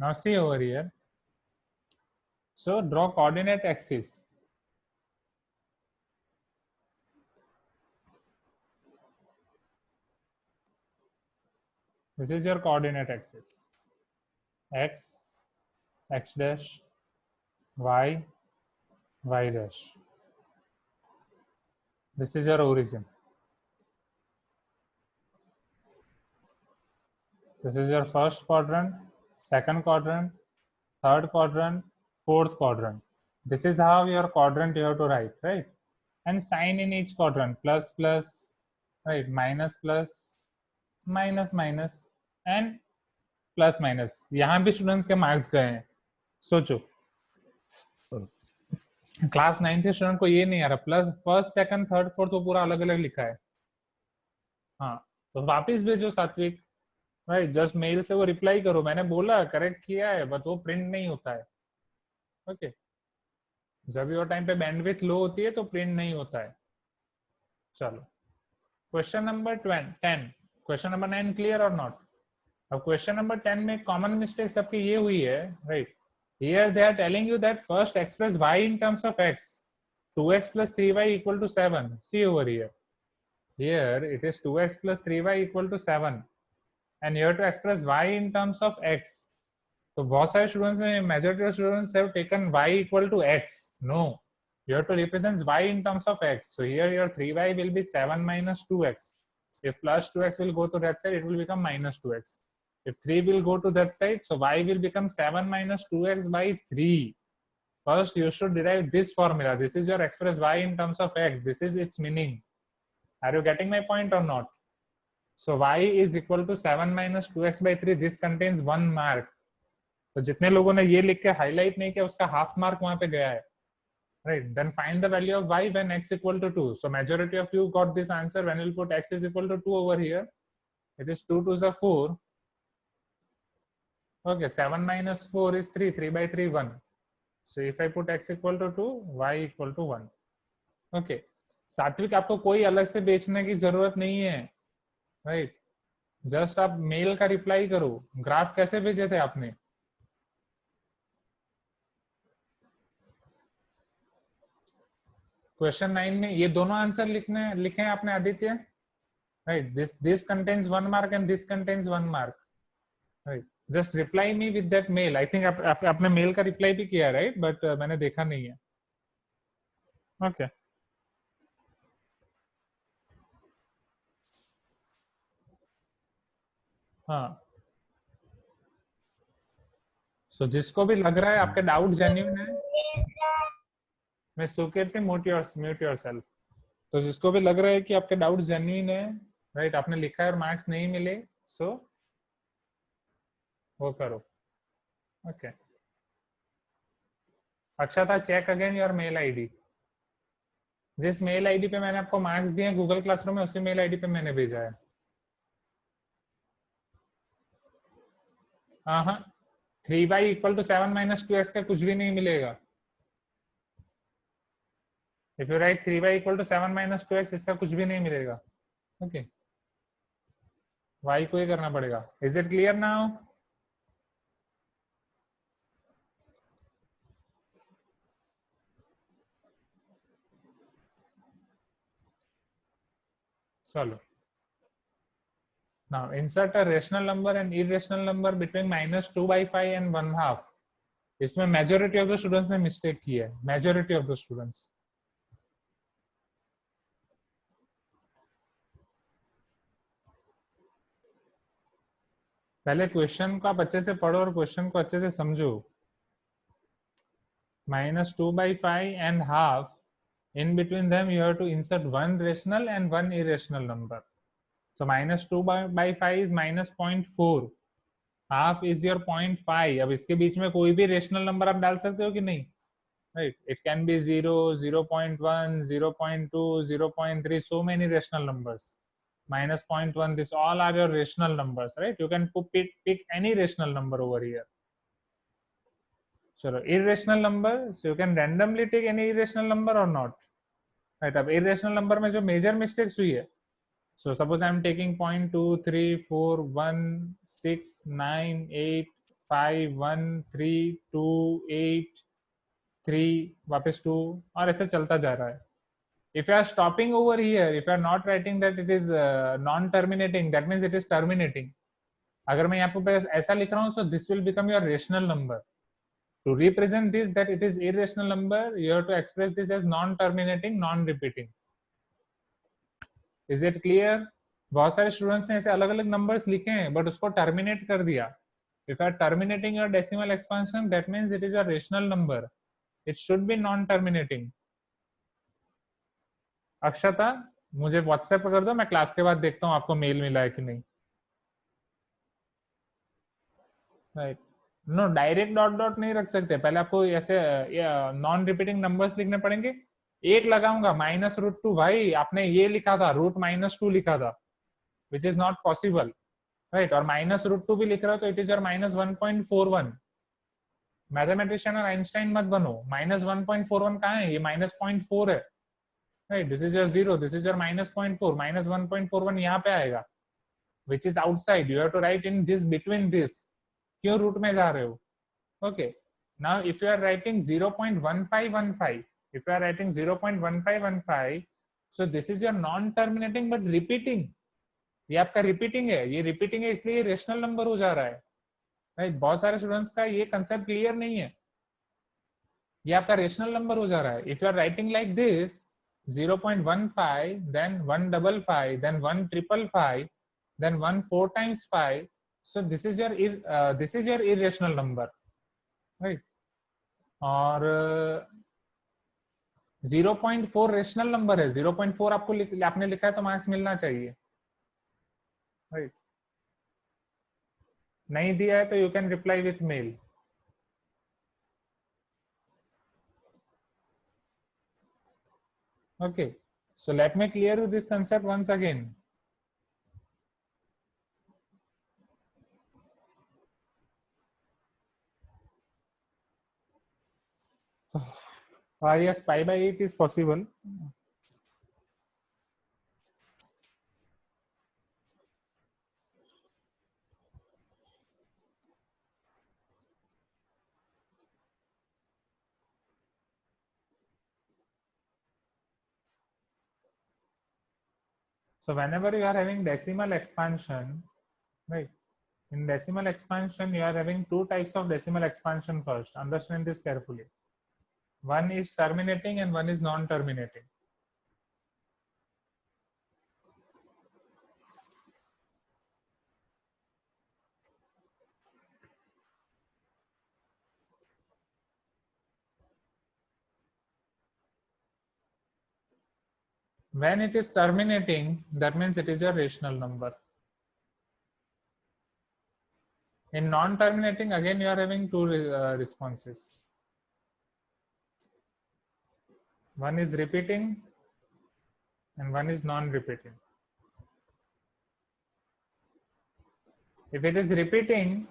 Now see over here. So draw coordinate axis. This is your coordinate axis. X, x dash, y, y dash. This is your origin. This is your first quadrant, second quadrant, third quadrant, fourth quadrant. This is how your quadrant you have to write, right? And sign in each quadrant, plus plus, right? Minus plus, minus minus, and plus minus. यहाँ भी students के marks गए हैं. सोचो, class 9 के student को ये नहीं आ रहा. Plus first second third fourth तो पूरा अलग अलग लिखा है. हाँ, तो वापिस भेजो सात्विक. राइट, जस्ट मेल से वो रिप्लाई करो, मैंने बोला करेक्ट किया है, बट वो प्रिंट नहीं होता है. ओके, जब योर टाइम पे बैंडविड्थ लो होती है तो प्रिंट नहीं होता है. चलो, question number 10. Question number 9 clear और नॉट? अब क्वेश्चन नंबर 10 में कॉमन मिस्टेक सबकी ये हुई है, right? Here they are telling you that first express y in terms of x. 2x plus 3y equal to 7. See over here. Here it is 2x plus 3y equal to 7. And you have to express y in terms of x. So बहुत सारे students ने, majority of students have taken y equal to x. No, you have to represent y in terms of x. So here your 3y will be 7 minus 2x. If plus 2x will go to that side, it will become minus 2x. If 3 will go to that side, so y will become 7 minus 2x by 3. First, you should derive this formula. This is your express y in terms of x. This is its meaning. Are you getting my point or not? So y is equal to 7 minus 2x by 3. This contains 1 mark. तो जितने लोगों ने ये लिख के highlight नहीं किया, उसका हाफ मार्क वहां पे गया है. Right. Then find the value of y when x equal to 2. So majority of you got this answer when you put x is equal to 2 over here. It is 2 to the 4. Okay, 7 minus 4 is 3. 3 by 3, 1. So if I put x equal to 2, y equal to 1. Okay. सात्विक, आपको कोई अलग से बेचने की जरूरत नहीं है, राइट? जस्ट आप मेल का रिप्लाई करो. ग्राफ कैसे भेजे थे आपने? क्वेश्चन 9 में ये दोनों आंसर लिखे हैं आपने Aditya, right? This contains 1 mark and this contains 1 mark, right? Just reply me with that mail. I think आपने मेल का रिप्लाई भी किया, राइट? बट मैंने देखा नहीं है. ओके, हाँ. सो जिसको भी लग रहा है आपके डाउट जेन्युइन है, मैं सुकेत म्यूट योरसेल्फ. तो जिसको भी लग रहा है कि आपके डाउट जेन्युइन है, राइट, आपने लिखा है और मार्क्स नहीं मिले, सो वो करो. ओके, अच्छा था, check again your mail ID. जिस मेल आईडी पे मैंने आपको मार्क्स दिए गूगल क्लासरूम में, उसी मेल आईडी पे मैंने भेजा है. हाँ, 3y equal to 7 minus 2x का कुछ भी नहीं मिलेगा. If you write 3y equal to 7 minus 2x, इसका कुछ भी नहीं मिलेगा. ओके, y को ही करना पड़ेगा. Is it clear now? चलो, now insert a rational number and irrational number between minus 2 by 5 and 1/2. इसमें majority of the students ने mistake की है. majority of the students. पहले क्वेश्चन को आप अच्छे से पढ़ो और क्वेश्चन को अच्छे से समझो. minus 2 by 5 and half, in between them you have to insert one rational and one irrational number. So minus 2 by 5 is minus 0.4. half is your 0.5. अब इसके बीच में कोई भी रेशनल नंबर आप डाल सकते हो कि नहीं, right? It can be 0, 0.1, 0.2, 0.3, so many rational numbers. minus 0.1, this all are your rational numbers, right? You can pick any rational number over here. चलो, irrational number, so you can randomly take any irrational number or not, right? अब irrational number में जो major mistakes हुई है, so suppose I am taking 0.2, 3, 4, 1, 6, 9, 8, 5 1 3 2 8 3 वापस 2 और ऐसे चलता जा रहा है. If you are stopping over here, if you are not writing that it is non-terminating, that means it is terminating. अगर मैं यहाँ पे ऐसा लिख रहा हूँ, so this will become your rational number. To represent this that it is irrational number, you have to express this as non-terminating, non-repeating. Is it clear? बहुत सारे स्टूडेंट्स ने ऐसे अलग अलग नंबर्स लिखे हैं बट उसको टर्मिनेट कर दिया. If you are terminating your decimal expansion, that means it is a rational number. It should be non-terminating. अक्षता, मुझे व्हाट्सएप कर दो, मैं क्लास के बाद देखता हूँ आपको मेल मिला है कि नहीं. Right. No, direct dot dot नहीं रख सकते, पहले आपको ऐसे नॉन रिपीटिंग नंबर्स लिखने पड़ेंगे. एक लगाऊंगा -√2, भाई आपने ये लिखा था √-2 लिखा था, which is not possible. Right. और -√2 भी लिख रहा हो तो इट इज योर -1.41. मैथमेटिशियन और आइंस्टाइन मत बनो. -1.41 कहाँ है? ये -0.4 है. Right. This is your 0, this is your -0.4. -1.41 यहाँ पे आएगा, which is outside. You have to write in this, between this. क्यों रूट में जा रहे हो? Okay. Now if you are writing 0.1515, if you are writing 0.1515, so this is your non-terminating but repeating. ये आपका रिपीटिंग है, ये रिपीटिंग है इसलिए रेशनल नंबर हो जा रहा है. राइट. बहुत सारे स्टूडेंट्स का ये कंसेप्ट क्लियर नहीं है. ये आपका रेशनल नंबर हो जा रहा है. If you are writing like this 0.15, then 155, then 155, then 1 4 times 5, so this is your irrational number. Right. और 0.4 रेशनल नंबर है. 0.4 आपने लिखा है तो मार्क्स मिलना चाहिए. राइट. नहीं दिया है तो you can reply with mail. Okay. So let me clear you this concept once again. yes, pi by 8 is possible. So whenever you are having decimal expansion, right? In decimal expansion, you are having two types of decimal expansion first. Understand this carefully. One is terminating and one is non-terminating. When it is terminating, that means it is a rational number. In non-terminating, again you are having two responses. One is repeating and one is non-repeating. If it is repeating,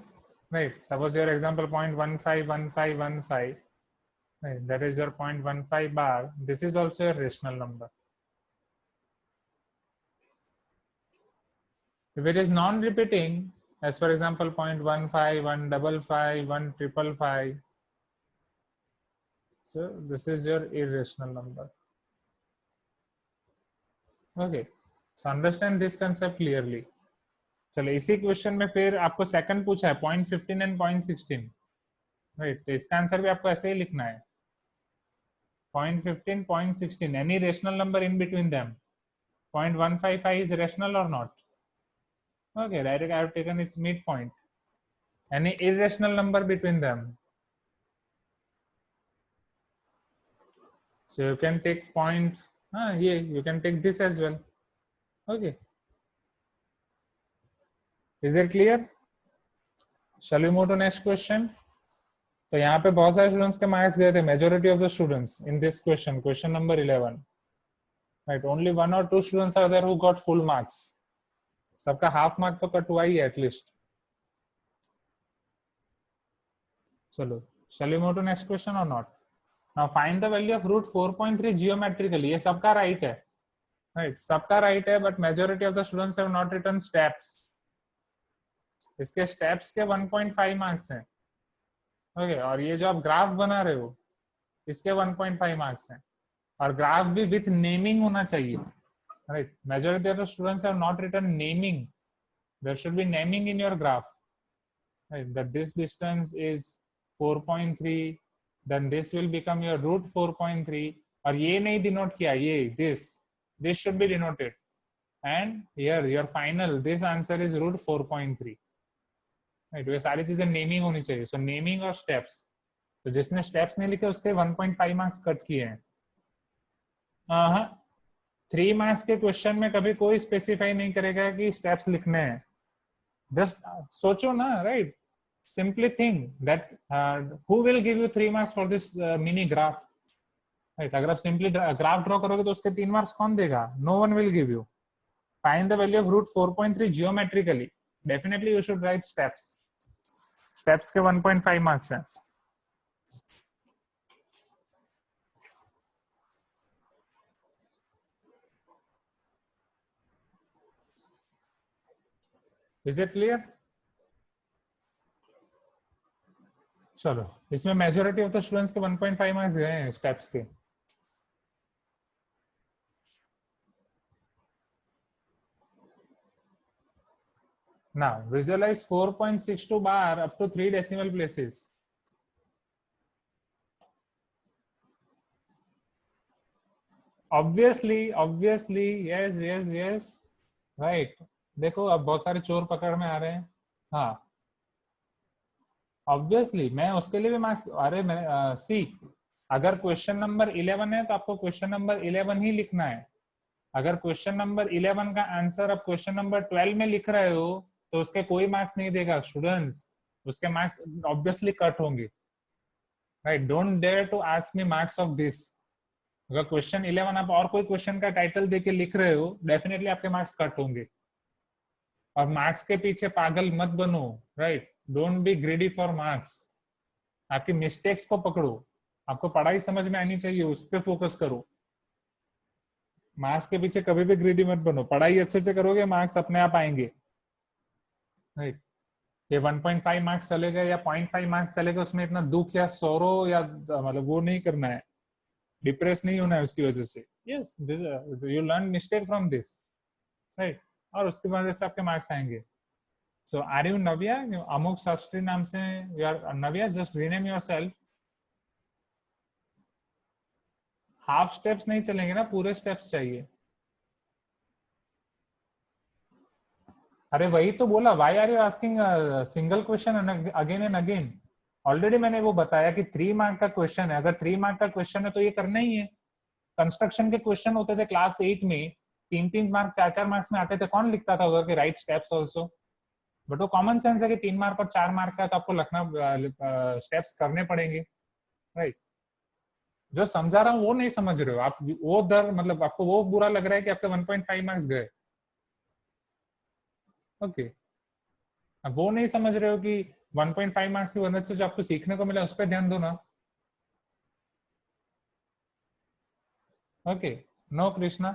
right, suppose your example 0.151515, right, that is your 0.15 bar. This is also a rational number. If it is non-repeating, as for example 0.15, 155, 1555, so this is your irrational number. Okay, so understand this concept clearly. चलो इसी question में फिर आपको second पूछा है 0.15 and 0.16, right. तो इसका answer भी आपको ऐसे ही लिखना है 0.15, 0.16, any rational number in between them. 0.155 is rational or not? Okay, direct I have taken its midpoint. Any irrational number between them? So you can take point, yeah, you can take this as well. Okay. Is it clear? Shall we move to next question? तो यहाँ पे बहुत सारे students के marks गए थे. Majority of the students in this question, question number 11, right. Only 1 or 2 students are there who got full marks. सबका half mark तो कट हुआ ही है एटलीस्ट. चलो, shall we move to next question or not? Now find the value of √4.3 geometrically. ये सबका right है, right, सबका राइट है, but majority of the students have not written steps. इसके स्टेप्स के 1.5 मार्क्स हैं. ओके, और ये जो आप ग्राफ बना रहे हो इसके 1.5 मार्क्स हैं, और ग्राफ भी विथ नेमिंग होना चाहिए, right? Majority of the students have not written naming. There should be naming in your graph, right? That this distance is 4.3, then this will become your root 4.3, और ये नहीं denote किया, ये this should be denoted, and here your final this answer is root 4.3, right? ये सारी चीजें naming होनी चाहिए. सो नेमिंग और स्टेप्स, तो जिसने स्टेप्स नहीं लिखे उसके 1.5 मार्क्स कट किए हैं. हाँ, 3 मार्क्स के क्वेश्चन में कभी कोई स्पेसिफाई नहीं करेगा कि स्टेप्स लिखने हैं. जस्ट सोचो ना, right? Simply think that who will give you 3 marks for this mini graph, right? अगर आप simply graph draw करोगे तो उसके 3 marks कौन देगा? No one will give you. Find the value of root 4.3 geometrically. Definitely you should write steps. Steps के 1.5 marks हैं. Is it clear? चलो, इसमें मेजोरिटी ऑफ द स्टूडेंट्स के 1.5 मार्क्स गए हैं स्टेप्स के. Now visualize 4.62 bar up to 3 decimal places. Obviously, yes, right? देखो अब बहुत सारे चोर पकड़ में आ रहे हैं. हाँ, ऑब्वियसली मैं उसके लिए भी मार्क्स. अरे मैं सी, अगर क्वेश्चन नंबर 11 है तो आपको क्वेश्चन नंबर 11 ही लिखना है. अगर क्वेश्चन नंबर 11 का आंसर आप क्वेश्चन नंबर 12 में लिख रहे हो तो उसके कोई मार्क्स नहीं देगा स्टूडेंट्स, उसके मार्क्स ऑब्वियसली कट होंगे, right? Don't dare to ask me marks of this. अगर क्वेश्चन 11 आप और कोई क्वेश्चन का टाइटल देके लिख रहे हो, डेफिनेटली आपके मार्क्स कट होंगे. और मार्क्स के पीछे पागल मत बनो, right? Don't be greedy for marks. आपकी मिस्टेक्स को पकड़ो, आपको पढ़ाई समझ में आनी चाहिए, उस पर फोकस करो. मार्क्स के पीछे कभी भी ग्रीडी मत बनो. पढ़ाई अच्छे से करोगे, मार्क्स अपने आप आएंगे, राइट? ये 1.5 मार्क्स चलेगा या 0.5 मार्क्स चलेगा, उसमें इतना दुख या सोरो या मतलब वो नहीं करना है, डिप्रेस नहीं होना है उसकी वजह से. Yes, you learn mistake from this, right? और उसके बाद से आपके मार्क्स आएंगे. So are you Navya? अमुक शास्त्री नाम से you are Navya? Just rename yourself. Half steps नहीं चलेंगे ना, पूरे स्टेप्स चाहिए. अरे वही तो बोला, why are you asking single question again and again? Already मैंने वो बताया कि 3 मार्क का क्वेश्चन है. अगर 3 मार्क का क्वेश्चन है तो ये करना ही है. कंस्ट्रक्शन के क्वेश्चन होते थे क्लास 8 में, 3 मार्क 4 मार्क्स में आते थे. कौन लिखता था उधर के राइट स्टेप्स ऑल्सो? बट वो कॉमन सेंस है कि 3 मार्क और 4 मार्क का तो आपको लिखना, स्टेप्स करने पड़ेंगे, राइट? जो समझा रहा हूँ वो नहीं समझ रहे हो आप. वो दर मतलब आपको वो बुरा लग रहा है कि आपके 1.5 मार्क्स गए. ओके, अब वो नहीं समझ रहे हो कि 1.5 मार्क्स की मदद से जो आपको सीखने को मिला उस पर ध्यान दो ना. Okay, no Krishna.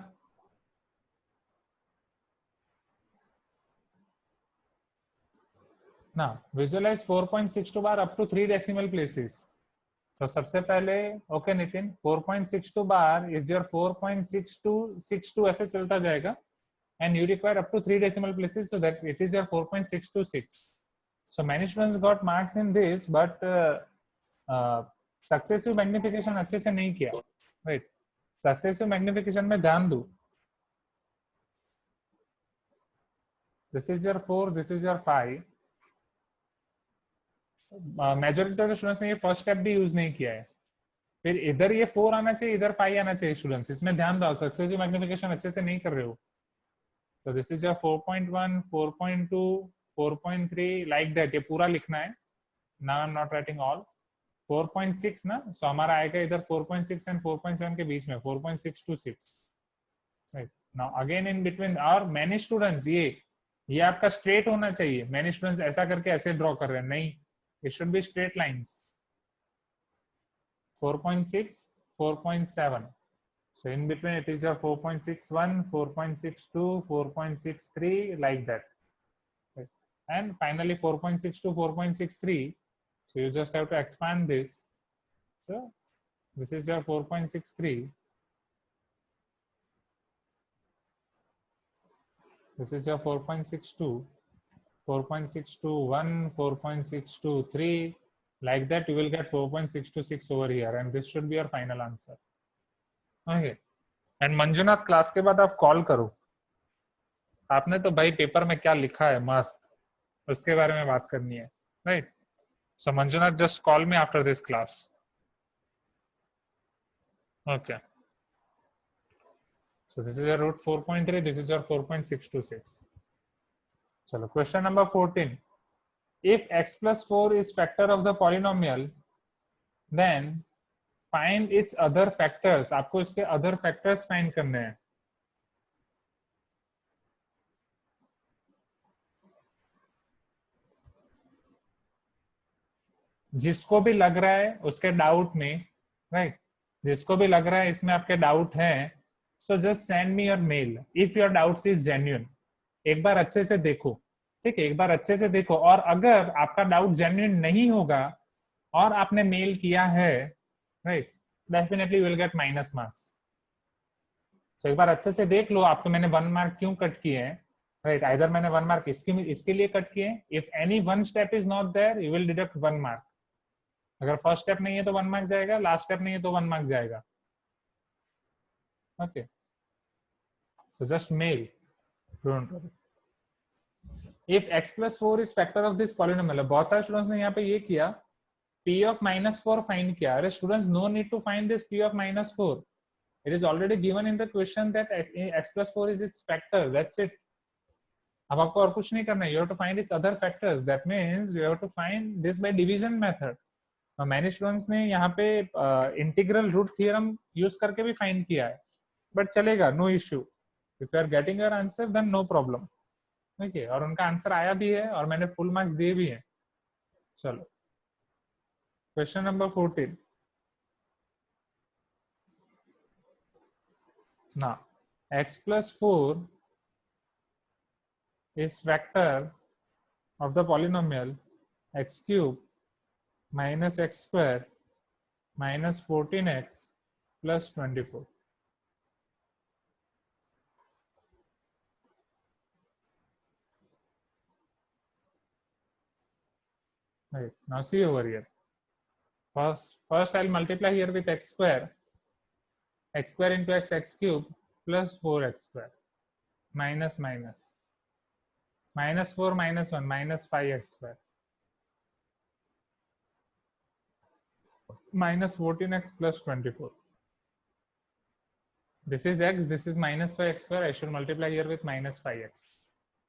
ना visualize 4.62 bar up to 3 decimal places. तो सबसे पहले okay Nitin, 4.62 bar is your 4.6262 ऐसे चलता जाएगा, and you require up to 3 decimal places, so that it is your 4.626. So many students got marks in this, but successive magnification अच्छे से नहीं किया, right? Successive magnification में ध्यान दो. This is your 4, this is your 5. Majority of students ने ये first step भी यूज नहीं किया है. फिर इधर ये 4 आना चाहिए, इधर 5 आना चाहिए. स्टूडेंट्स इसमें ध्यान दो, सक्सेसिव मैग्निफिकेशन अच्छे से नहीं कर रहे हो. So this is your 4.1, 4.2, 4.3 like that. ये पूरा लिखना है. Now I'm not writing all. 4.6 ना, so हमारा आएगा इधर 4.6 and 4.7 के बीच में 4.626. Right. Now again in between, और many students ये आपका स्ट्रेट होना चाहिए. many students ऐसा करके ऐसे ड्रॉ कर रहे हैं, नहीं. It should be straight lines. 4.6, 4.7. So in between it is your 4.61, 4.62, 4.63 like that. And finally 4.62, 4.63. So So you just have to expand this. So this is your 4.63. This is your 4.62. 4.621, 4.623, like that you will get 4.626 over here, and this should be your final answer. Okay. And Manjunath class के बाद आप call करो, आपने तो भाई paper में क्या लिखा है मस्त, उसके बारे में बात करनी है, right? So Manjunath just call me after this class. Okay. So this is your root 4.3, this is your 4.626. चलो question number 14. If x plus 4 is factor of the polynomial, then find its other factors. आपको इसके other factors find करने हैं. जिसको भी लग रहा है उसके डाउट में, राइट, जिसको भी लग रहा है इसमें आपके डाउट है, so just send me your mail if your doubts is genuine. एक बार अच्छे से देखो, ठीक है, एक बार अच्छे से देखो, और अगर आपका डाउट जेन्युइन नहीं होगा और आपने मेल किया है, right, definitely will get minus marks. तो एक बार अच्छे से देख लो आपको मैंने 1 मार्क क्यों कट किए हैं, राइट. आइदर मैंने 1 मार्क इसके लिए कट किए. If any one step is not there you will deduct 1 mark. अगर फर्स्ट स्टेप नहीं है तो 1 मार्क जाएगा, लास्ट स्टेप नहीं है तो 1 मार्क जाएगा. Okay. So just mail, don't worry. If x plus 4 is factor of this polynomial. बहुत सारे स्टूडेंट्स ने यहाँ पे ये किया, p of -4 फाइंड किया. अरे students, no need to find this p of -4. It is already given in the question that x plus 4 is its factor. That's it. अब आपको और कुछ नहीं करना है. You have to find its other factors. That means you have to find this by division method. Many students ने यहाँ पे इंटीग्रल रूट थ्योरम यूज करके भी फाइंड किया है, बट चलेगा, no issue. If you are getting your answer then no problem. ठीक है, और उनका आंसर आया भी है और मैंने फुल मार्क्स दिए भी हैं. चलो क्वेश्चन नंबर 14. ना x plus 4 is factor of the polynomial x cube minus x square minus 14x plus 24. Right, now see over here. First I'll multiply here with x square into x cube plus 4x square minus minus 4 minus 1 minus 5x square minus 14x plus 24. This is x, this is minus 5x square. I should multiply here with minus 5x.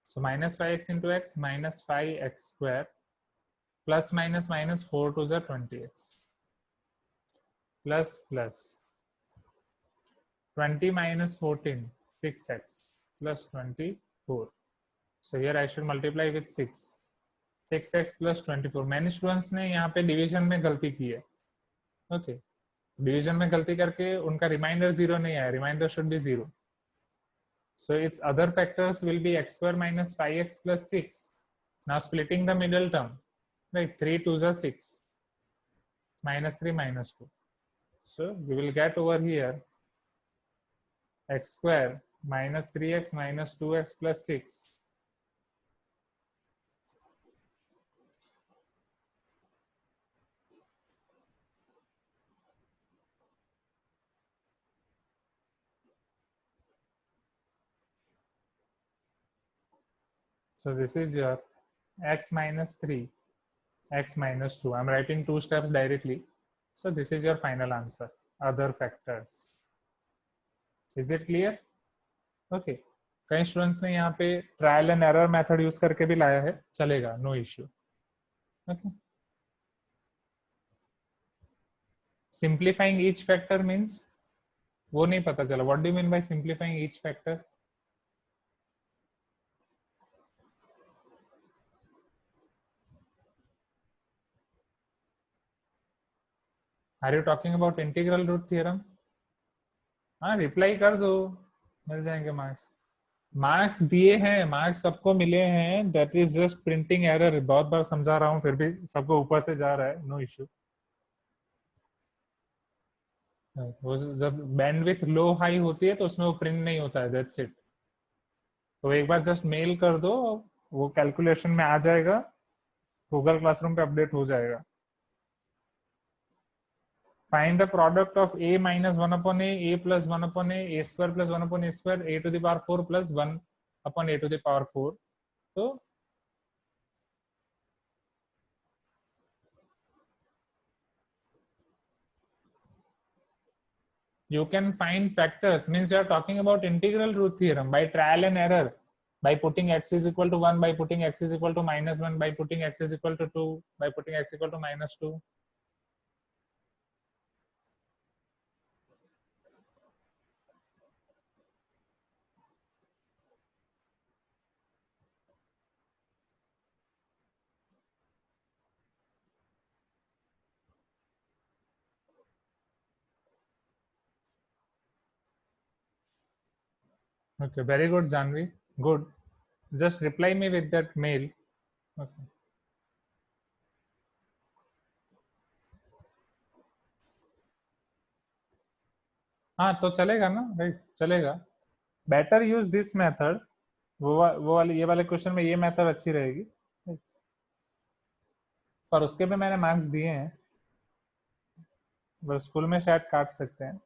So minus 5x into x minus 5x square plus minus minus 4 to the 20x plus plus 20 minus 14 6x plus 24. So here I should multiply with 6x plus 24. मैंने students ने यहाँ पे division में गलती की है. Okay, division में गलती करके उनका रिमाइंडर 0 नहीं आया. Remainder should be 0. So its other factors will be x square minus 5x plus 6. Now splitting the middle term, right, 3 to the 6 minus 3 minus 2. So we will get over here x square minus 3x minus 2x plus 6 . So this is your x minus 3, x minus 2. I'm writing 2 steps directly. So this is your final answer, other factors. Is it clear? Okay. कई students ने यहाँ पे trial and error method use करके भी लाया है, चलेगा, no issue. Okay. Simplifying each factor means वो नहीं पता चला. What do you mean by simplifying each factor? Are you talking about integral root theorem? हाँ, रिप्लाई कर दो, मिल जाएंगे मार्क्स. मार्क्स दिए हैं, मार्क्स सबको मिले हैं, that is just printing error. बहुत बार समझा रहा हूँ फिर भी सबको ऊपर से जा रहा है, नो इश्यू। वो जब बैंडविड्थ लो हाई होती है तो उसमें वो प्रिंट नहीं होता है, दैट्स इट। तो एक बार जस्ट मेल कर दो, वो कैलकुलेशन में आ जाएगा, गूगल क्लासरूम पे अपडेट हो जाएगा। Find the product of a minus 1 upon a plus 1 upon a square plus 1 upon a square, a to the power 4 plus 1 upon a to the power 4. So you can find factors, means you are talking about integral root theorem by trial and error, by putting x is equal to 1, by putting x is equal to minus 1, by putting x is equal to 2, by putting x equal to minus 2. Okay, very good, Janvi. Good. Just reply me with that mail. Okay. हाँ तो चलेगा ना, right, चलेगा। Better use this method. वो वाले ये वाले question में ये मेथड अच्छी रहेगी, पर उसके भी मैंने मार्क्स दिए हैं, वो स्कूल में शायद काट सकते हैं।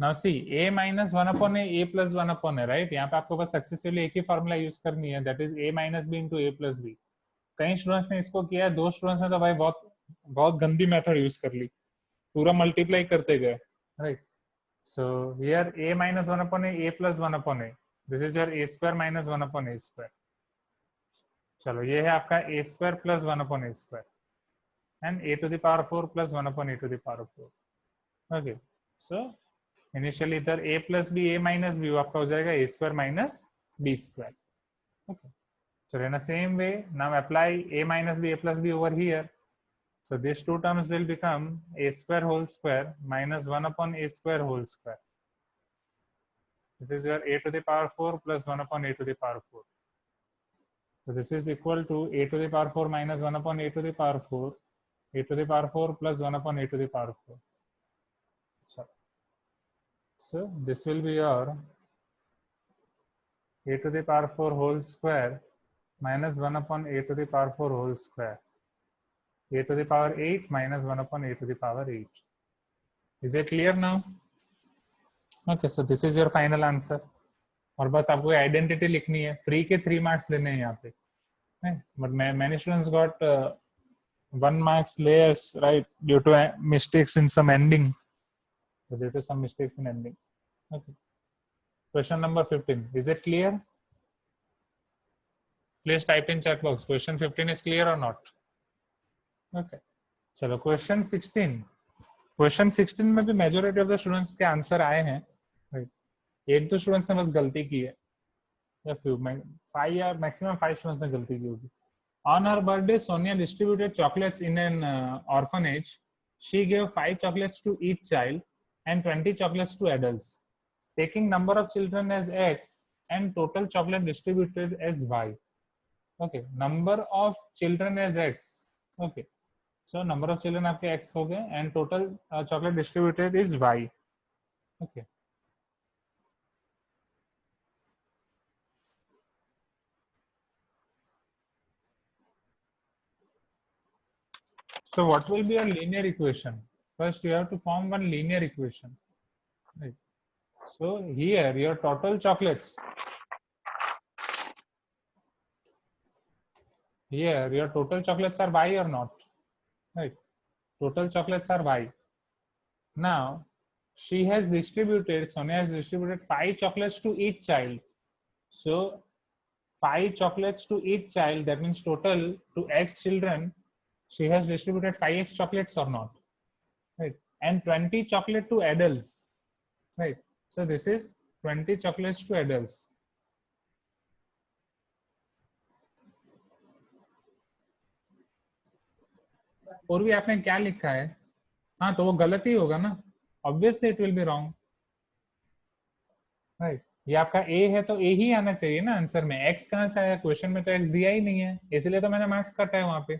Now see a minus 1 upon a plus 1 upon है, राइट। यहाँ पे आपको बस सक्सेसिवली एक ही फॉर्मूला यूज करनी है, that is a minus b into a plus b. कई स्टूडेंट्स ने इसको किया है, दो स्टूडेंट्स ने तो भाई बहुत बहुत गंदी मेथड यूज कर ली, पूरा मल्टीप्लाई करते गए, right. So here a minus 1 upon a plus 1 upon a, this is your a square minus 1 upon a square. चलो ये है आपका a square plus 1 upon a square and a to the power 4 plus 1 upon a to the power 4। Okay, so initially इधर a plus b a minus b आपका हो जाएगा a square minus b square. Okay, so in the same way now apply a minus b a plus b over here, so these two terms will become a square whole square minus 1 upon a square whole square. This is your a to the power 4 plus 1 upon a to the power 4. So this is equal to a to the power 4 minus 1 upon a to the power 4, a to the power 4 plus 1 upon a to the power 4. So this will be your a to the power 4 whole square minus 1 upon a to the power 4 whole square, a to the power 8 minus 1 upon a to the power 8. Is it clear now? Okay, so this is your final answer. और बस आपको identity लिखनी है, free के 3 marks लेने हैं यहाँ पे, but many students got 1 marks less, right, due to mistakes in some ending. So due to some mistakes in ending. Okay. Question number 15. Is it clear? Please type in chat box. Question 15 is clear or not? Okay. चलो question 16। Question 16 में भी majority of the students के answer आए हैं, right. एक दो students ने बस गलती की है, या फ्यू 5 या मैक्सिमम 5 स्टूडेंट्स ने गलती की होगी। On her birthday, Sonia distributed chocolates in an orphanage. She gave 5 chocolates to each child and 20 chocolates to adults, taking number of children as X and total chocolate distributed as Y. Okay, number of children as X. Okay, so number of children आपके X हो गए and total chocolate distributed is Y. Okay. So what will be a linear equation? First, you have to form one linear equation. Right. So here, your total chocolates. Here, your total chocolates are Y or not? Right. Total chocolates are Y. Now, she has distributed, Sonia has distributed 5 chocolates to each child. So 5 chocolates to each child, that means total to X children, she has distributed 5X chocolates or not? Right. And 20 chocolate to adults, right? So this is 20 chocolates to adults. और भी आपने क्या लिखा है? हाँ, तो वो गलत ही होगा ना, obviously it will be wrong, right. ये आपका ए है तो ए ही आना चाहिए ना आंसर में, एक्स कहाँ से आया? क्वेश्चन में तो एक्स दिया ही नहीं है, इसलिए तो मैंने मार्क्स काटा है वहां पे।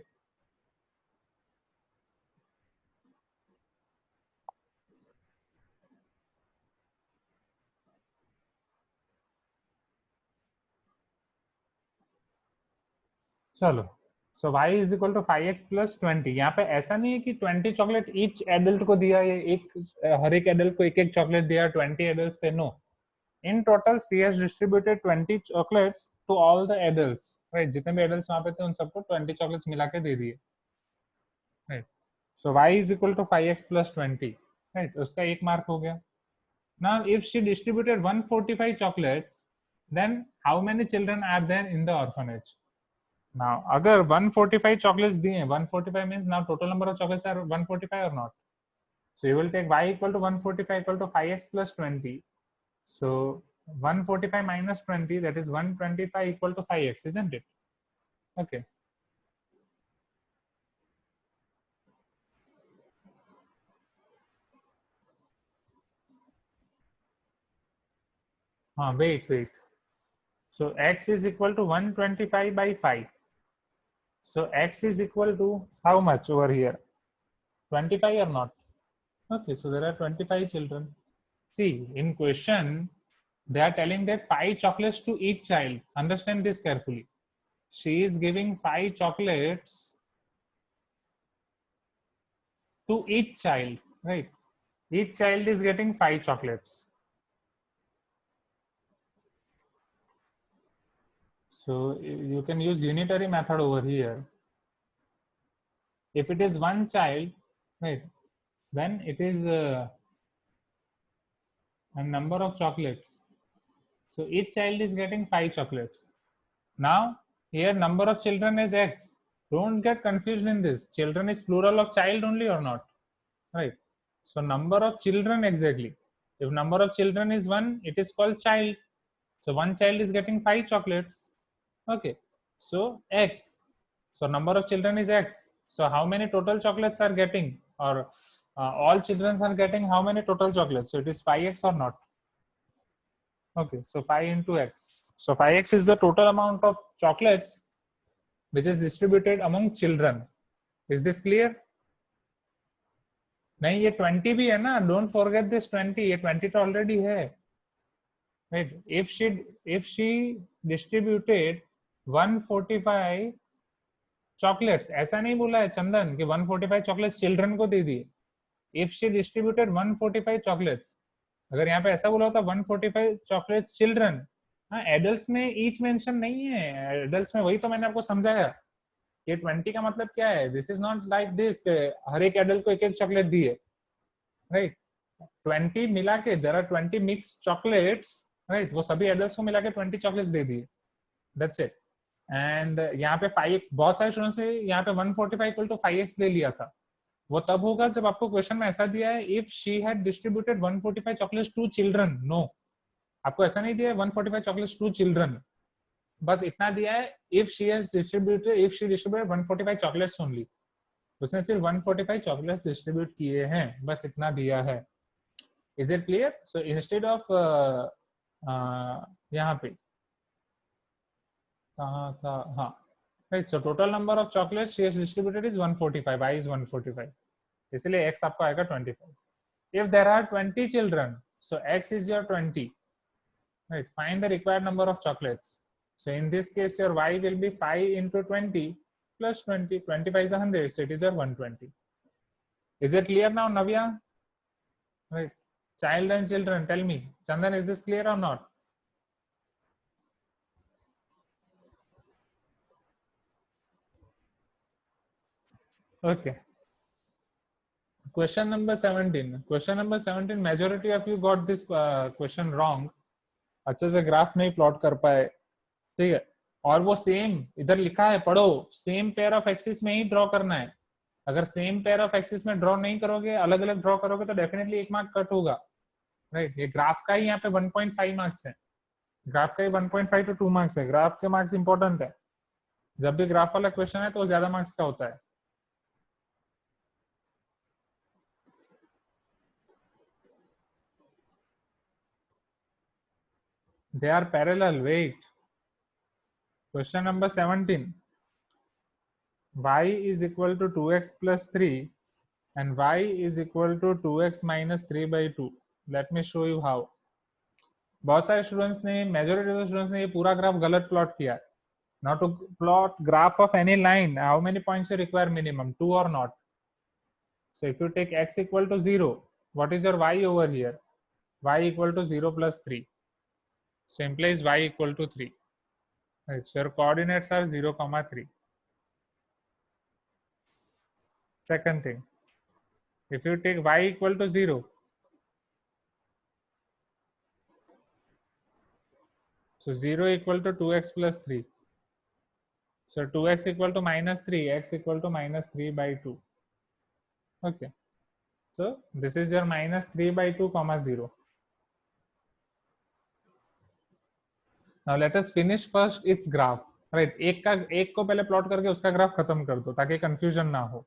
चलो, so y is equal to 5x plus 20। यहाँ पे ऐसा नहीं है कि 20 चॉकलेट ईच एडल्ट को दिया, ये एक हर एक एडल्ट को एक एक चॉकलेट दिया, 20 एडल्ट थे, no. In total she has distributed 20 chocolates to all the adults, right. जितने भी एडल्ट्स वहां पे थे उन सबको 20 चॉकलेट्स मिला के दे दिए, right. So y is equal to 5x plus 20, right, उसका एक मार्क हो गया। Now, if she distributed 145 chocolates, then how many children are there in the orphanage? Now, अगर 145 chocolates दिए, 145 means now total number of chocolates are 145 or not? So you will take y equal to 145 equal to 5x plus 20. So 145 minus 20, that is 125 equal to 5x, isn't it? Okay. Wait. So x is equal to 125 by 5. So x is equal to how much over here? 25 or not? Okay, so there are 25 children. See, in question, they are telling that 5 chocolates to each child. Understand this carefully. She is giving 5 chocolates to each child, right? Each child is getting 5 chocolates. So you can use unitary method over here. If it is one child, right, then it is a number of chocolates. So each child is getting 5 chocolates. Now, here number of children is x. Don't get confused in this. Children is plural of child only or not, right? So number of children exactly. If number of children is 1, it is called child. So one child is getting 5 chocolates. Okay. So x. So number of children is x. So how many total chocolates are getting, or all children are getting how many total chocolates? So it is 5x or not? Okay. So 5 into x. So 5x is the total amount of chocolates which is distributed among children. Is this clear? नहीं, ये 20 भी है ना, don't forget this 20, ये 20 तो already है, right. If she distributed 145 chocolates, ऐसा नहीं बोला है चंदन कि 145 चॉकलेट्स चिल्ड्रन को दे दिए। इफ शी डिस्ट्रीब्यूटेड 145 चॉकलेट्स, अगर यहाँ पे ऐसा बोला होता 145 चॉकलेट्स चिल्ड्रन, हाँ, एडल्ट्स में ईच मेंशन नहीं है, एडल्ट्स में वही तो मैंने आपको समझाया कि 20 का मतलब क्या है। This is not like this, हर एक एडल्ट को एक एक चॉकलेट दिए, राइट। 20 मिला के, there are 20 mix chocolates, right, वो सभी एडल्ट्स को मिला के 20 चॉकलेट्स दे दिए, दैट्स इट। एंड यहाँ पे 5, बहुत सारे स्टूडेंट्स ने यहाँ पे 145 इक्वल टू 5x ले लिया था। वो तब होगा जब आपको क्वेश्चन में ऐसा दिया है if she had distributed 145 chocolates to children. No, आपको ऐसा नहीं दिया है 145 चॉकलेट्स टू चिल्ड्रन, बस इतना दिया है if she distributed 145 chocolates only. उसने सिर्फ 145 चॉकलेट्स डिस्ट्रीब्यूट किए हैं, बस इतना दिया है। Is it clear? So instead of यहाँ पे कहाँ था, हाँ, right. So total number of chocolates she has distributed is 145, y is 145, इसलिए एक्स आपका आएगा 25। If there are 20 children, so x is your 20, right? Find the required number of chocolates. So in this case, your y will be 5 into 20 plus 20. 25 is 100, so it is your 120. Is it clear now, Navya? Right. Child and children, tell me. Chandan, is this clear or not? Okay. Question number 17. Question number 17, majority of you got this question wrong. अच्छे से graph नहीं plot कर पाए, ठीक है। और वो same इधर लिखा है, पढ़ो, सेम पेयर ऑफ एक्सिस में ही ड्रॉ करना है। अगर सेम पेयर ऑफ एक्सिस में ड्रॉ नहीं करोगे, अलग अलग ड्रॉ करोगे तो डेफिनेटली 1 मार्क कट होगा, राइट। ये ग्राफ का ही यहाँ पे 1.5 मार्क्स है, ग्राफ का ही 1.5 to 2 मार्क्स है। ग्राफ के मार्क्स इंपॉर्टेंट है, जब भी ग्राफ वाला क्वेश्चन है तो ज्यादा मार्क्स का होता है। They are parallel. Wait. Question number 17. Y is equal to 2x plus 3 and y is equal to 2x minus 3 by 2. Let me show you how. बहुत सारे स्टूडेंट्स ने, मेजॉरिटी ऑफ स्टूडेंट्स ने ये पूरा ग्राफ गलत प्लॉट किया है. Now to plot graph of any line, how many points you require minimum? 2 or not? So if you take x equal to 0, what is your y over here? Y equal to 0 plus 3. So implies y equal to 3. Right, so your coordinates are 0, 3. Second thing, if you take y equal to 0, so 0 equal to 2x plus 3. So 2x equal to minus 3, x equal to minus 3 by 2. Okay. So this is your minus 3 by 2 comma 0. Now let us finish first its graph. Right, एक को पहले plot करके उसका graph खत्म कर दो ताकि confusion ना हो,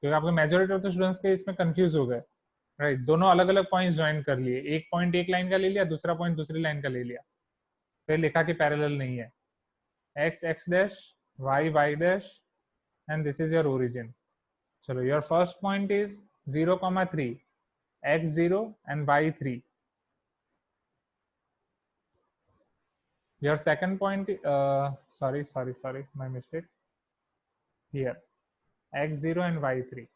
क्योंकि आपके मेजॉरिटी ऑफ द स्टूडेंट्स के इसमें कंफ्यूज हो गए. राइट, दोनों अलग अलग पॉइंट्स ज्वाइन कर लिए. एक पॉइंट एक लाइन का ले लिया, दूसरा पॉइंट दूसरी लाइन का ले लिया, फिर लिखा कि पैरेलल नहीं है. x x dash, y y dash, and this is your origin. चलो, your first point is 0, 3, x 0 and y 3. Your second point, sorry, my mistake. Here, x 0 and y 3.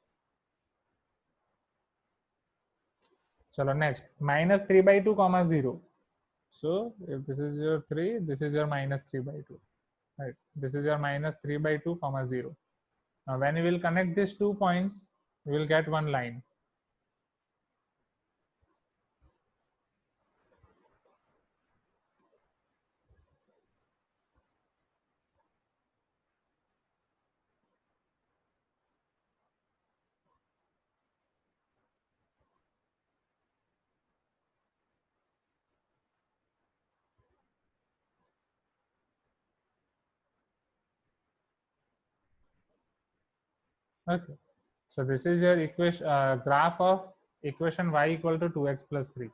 Chalo, next, minus 3 by 2 comma 0. So if this is your 3, this is your minus 3 by 2. Right, this is your minus 3 by 2 comma 0. Now when you will connect these 2 points, you will get one line. Okay, so this is your equation, graph of equation y equal to 2x plus 3.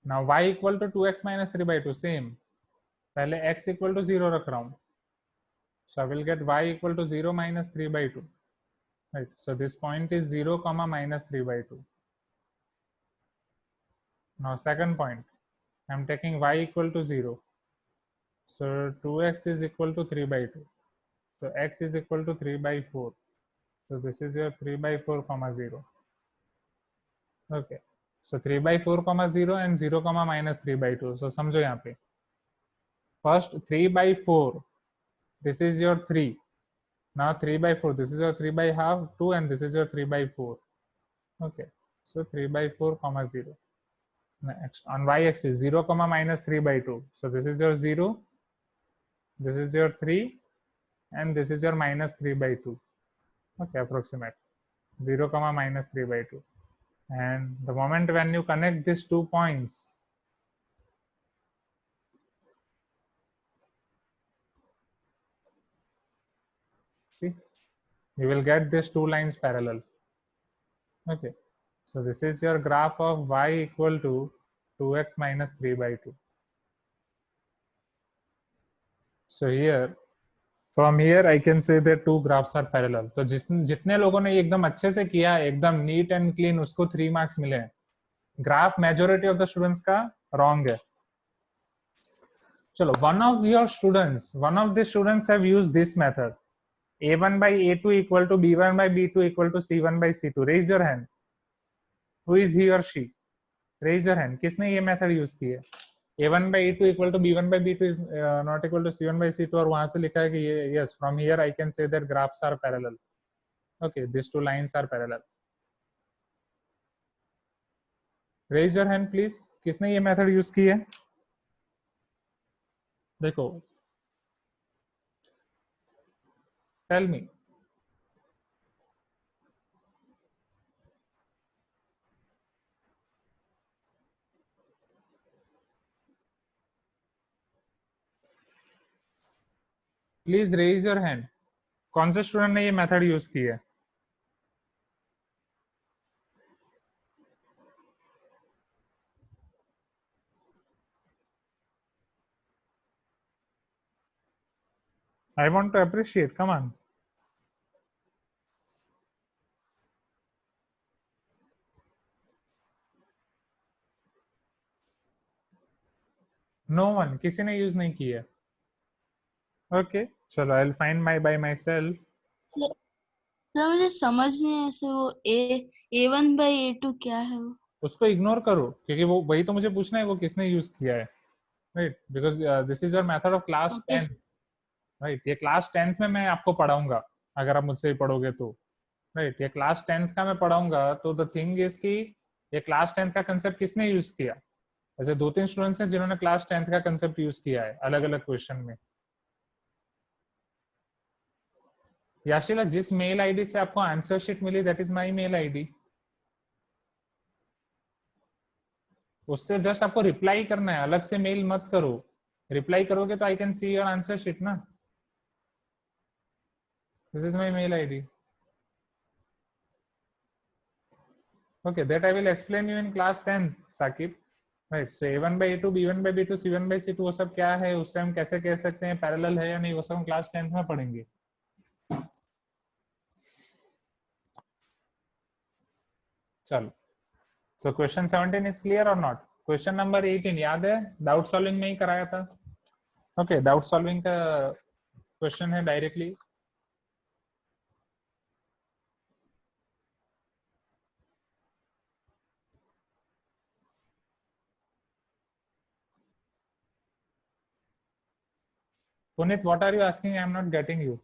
Now y equal to 2x minus 3 by 2, same. पहले x equal to 0 रख रहा हूँ. So I will get y equal to 0 minus 3 by 2. Right, so this point is 0 comma minus 3 by 2. Now second point, I am taking y equal to 0. So 2x is equal to 3 by 2. So x is equal to 3 by 4. So this is your 3 by 4 comma 0. Okay, so 3 by 4 comma 0 and 0 comma minus 3 by 2. So समझो यहाँ पे, first 3 by 4, this is your 3. Now 3 by 4, this is your 3 by half 2 and this is your 3 by 4. Okay, so 3 by 4 comma 0. Next, on y-axis 0 comma minus 3 by 2. So this is your 0, this is your 3, and this is your minus 3 by 2. Okay, approximate 0 comma minus 3 by 2. And the moment when you connect these 2 points, see, you will get these 2 lines parallel. Okay, so this is your graph of y equal to 2x minus 3 by 2. So here, from here I can say that 2 graphs are parallel. तो जितने लोगों ने एकदम अच्छे से किया, एकदम neat and clean, उसको 3 मार्क्स मिले हैं. Graph majority of the students का रॉन्ग है. चलो, one of the students have used this method. A1 by A2 equal to B1 by B2 equal to C1 by C2. Raise your hand. Who is he or she? Raise your hand. किसने ये method use की है? A1 by A2 equal to B1 by B2 is not equal to C1 by C2, और वहां से लिखा है कि ये, yes, from here I can say that graphs are parallel. Okay, these 2 lines are parallel. Raise your hand please. किसने ये method use की है? देखो, tell me. Please raise your hand. कौन से स्टूडेंट ने ये मेथड यूज की है? I want to appreciate, come on. No one, किसी ने यूज नहीं की है। ओके, चलो I will find my by myself. Sir मुझे समझ नहीं है ऐसे वो A1/A2 क्या है वो? उसको इग्नोर करो, क्योंकि वो वही तो मुझे पूछना है, वो किसने यूज किया है, right? Because this is your method of class okay 10, right? ये क्लास 10th में मैं आपको पढ़ाऊंगा, अगर आप मुझसे ही पढ़ोगे तो, राइट? ये क्लास 10th का मैं पढ़ाऊंगा, तो द थिंग इज कि ये क्लास 10th का कंसेप्ट किसने यूज किया? ऐसे 2-3 स्टूडेंट्स हैं जिन्होंने क्लास 10th का कंसेप्ट यूज किया है अलग अलग क्वेश्चन में। याशिला, जिस मेल आईडी से आपको आंसर शीट मिली, that is my mail ID. उससे जस्ट आपको रिप्लाई करना है, अलग से मेल मत करो। रिप्लाई करोगे तो I can see your answer sheet ना। This is my mail ID. Okay, that I will explain you in class 10th, Sakib. Right, so A1/A2, B1/B2, C1/C2 वो सब क्या है, उससे हम कैसे कह सकते हैं पैरेलल है या नहीं, वो सब हम क्लास 10th में पढ़ेंगे। चलो, सो क्वेश्चन 17 इज क्लियर और नॉट? क्वेश्चन नंबर 18 याद है, डाउट सॉल्विंग में ही कराया था। ओके, डाउट सॉल्विंग का क्वेश्चन है directly. Puneet, what are you asking? I am not getting you.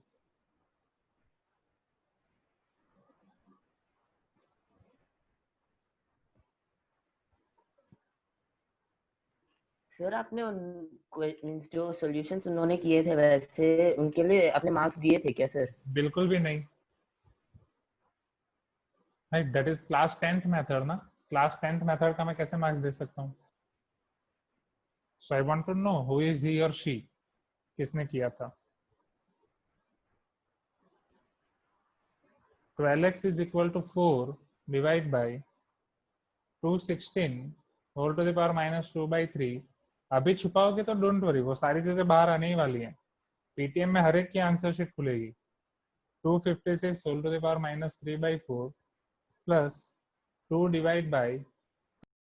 Sir आपने मीन्स जो सॉल्यूशंस उन्होंने किए थे वैसे उनके लिए आपने मार्क्स दिए थे क्या सर? बिल्कुल भी नहीं, right? That is class 10th method ना। क्लास 10th मेथड का मैं कैसे मार्क्स दे सकता हूँ? So I want to know who is he और शी, किसने किया था? 12x is equal to 4 divided by 216 whole to the power minus 2/3। अभी छुपाओगे तो डोंट वरी, वो सारी चीजें बाहर आने ही वाली हैं। पीटीएम में हर एक की आंसर शीट खुलेगी। 256 whole to the power minus 3/4 plus 2 divide by